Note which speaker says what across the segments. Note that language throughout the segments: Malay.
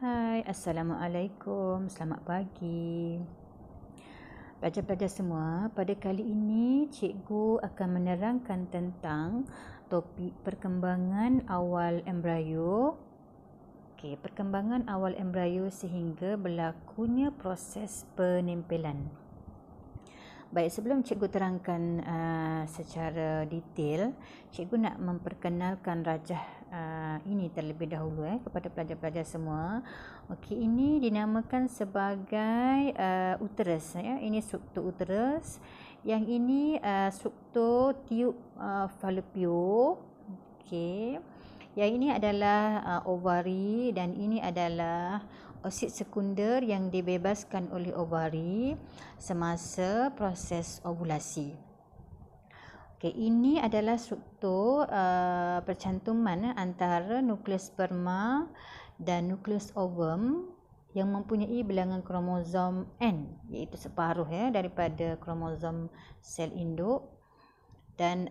Speaker 1: Hai, Assalamualaikum, selamat pagi. Pelajar-pelajar semua, pada kali ini cikgu akan menerangkan tentang topik perkembangan awal embrio. Perkembangan awal embrio sehingga berlakunya proses penempelan. Baik, sebelum cikgu terangkan secara detail, cikgu nak memperkenalkan rajah ini terlebih dahulu kepada pelajar-pelajar semua. Okey, ini dinamakan sebagai uterus ya. Ini struktur uterus. Yang ini struktur tiub falopio. Okey. Yang ini adalah ovari dan ini adalah oksid sekunder yang dibebaskan oleh ovari semasa proses ovulasi. Okey, ini adalah struktur percantuman antara nukleus sperma dan nukleus ovum yang mempunyai bilangan kromosom N, iaitu separuh daripada kromosom sel induk. Dan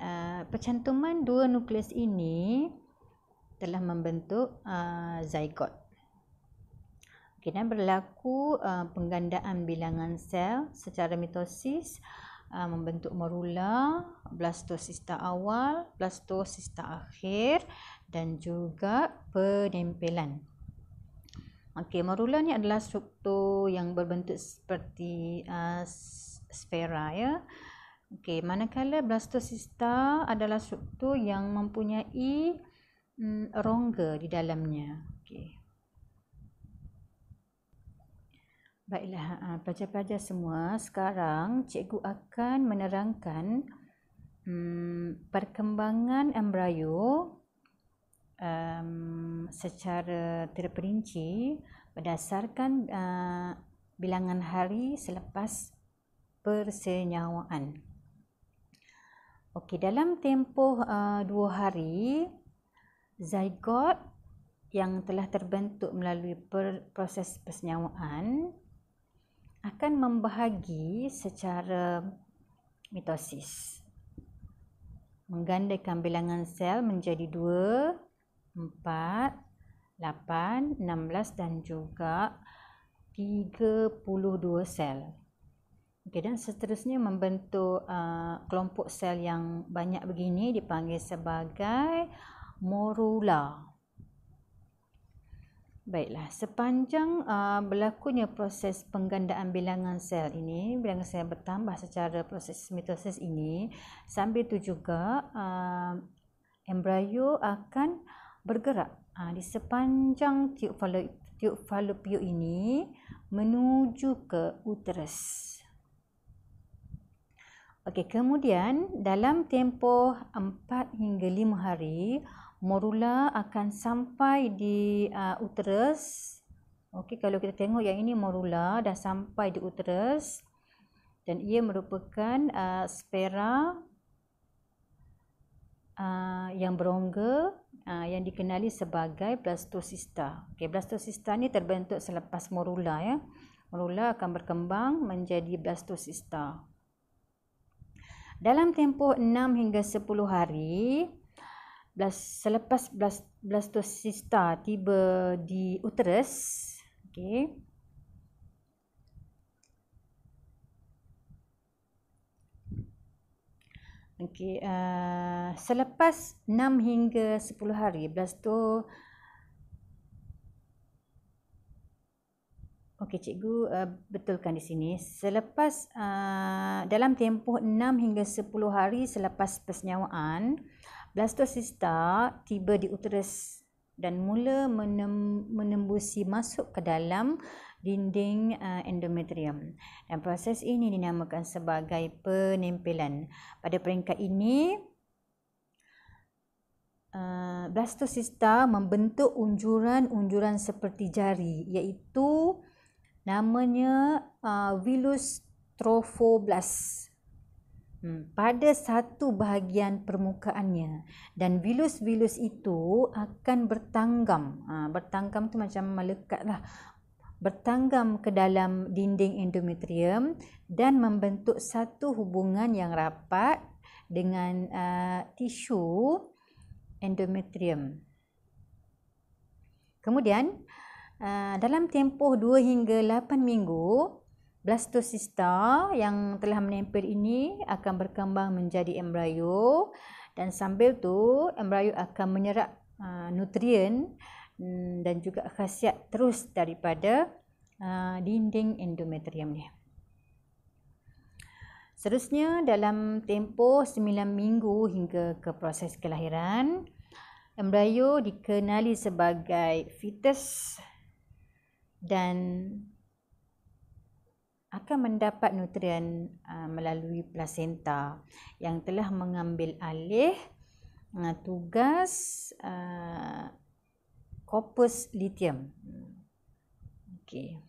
Speaker 1: percantuman dua nukleus ini telah membentuk zygote. Dan berlaku penggandaan bilangan sel secara mitosis membentuk morula, blastosista awal, blastosista akhir dan juga penempelan. Morula ni adalah struktur yang berbentuk seperti sfera ya. Manakala blastosista adalah struktur yang mempunyai rongga di dalamnya. Baiklah, pelajar-pelajar semua, sekarang cikgu akan menerangkan perkembangan embrio secara terperinci berdasarkan bilangan hari selepas persenyawaan. Dalam tempoh 2 hari, zygote yang telah terbentuk melalui proses persenyawaan akan membahagi secara mitosis, menggandakan bilangan sel menjadi 2, 4, 8, 16 dan juga 32 sel. Dan seterusnya membentuk kelompok sel yang banyak begini dipanggil sebagai morula. Baiklah, sepanjang berlakunya proses penggandaan bilangan sel ini, bilangan sel bertambah secara proses mitosis ini, sambil itu juga embrio akan bergerak di sepanjang tiub falopio ini menuju ke uterus. Kemudian dalam tempoh 4 hingga 5 hari, morula akan sampai di uterus. Kalau kita tengok yang ini morula dah sampai di uterus dan ia merupakan sfera yang berongga yang dikenali sebagai blastosista. Blastosista ni terbentuk selepas morula ya. Morula akan berkembang menjadi blastosista. Dalam tempoh 6 hingga 10 hari selepas blastosista tiba di uterus, selepas 6 hingga 10 hari cikgu betulkan di sini. Selepas dalam tempoh 6 hingga 10 hari selepas persenyawaan, blastosista tiba di uterus dan mula menembusi masuk ke dalam dinding endometrium. Dan proses ini dinamakan sebagai penempelan. Pada peringkat ini, blastosista membentuk unjuran-unjuran seperti jari, iaitu namanya villus trophoblast pada satu bahagian permukaannya, dan villus itu akan bertanggam. Bertanggam tu macam melekat lah, bertanggam ke dalam dinding endometrium dan membentuk satu hubungan yang rapat dengan tisu endometrium. Kemudian dalam tempoh 2 hingga 8 minggu, blastocista yang telah menempel ini akan berkembang menjadi embrio, dan sambil tu embrio akan menyerap nutrien dan juga khasiat terus daripada dinding endometrium ni. Seterusnya, dalam tempoh 9 minggu hingga ke proses kelahiran, embrio dikenali sebagai fetus dan akan mendapat nutrien melalui plasenta yang telah mengambil alih tugas corpus luteum. Okey.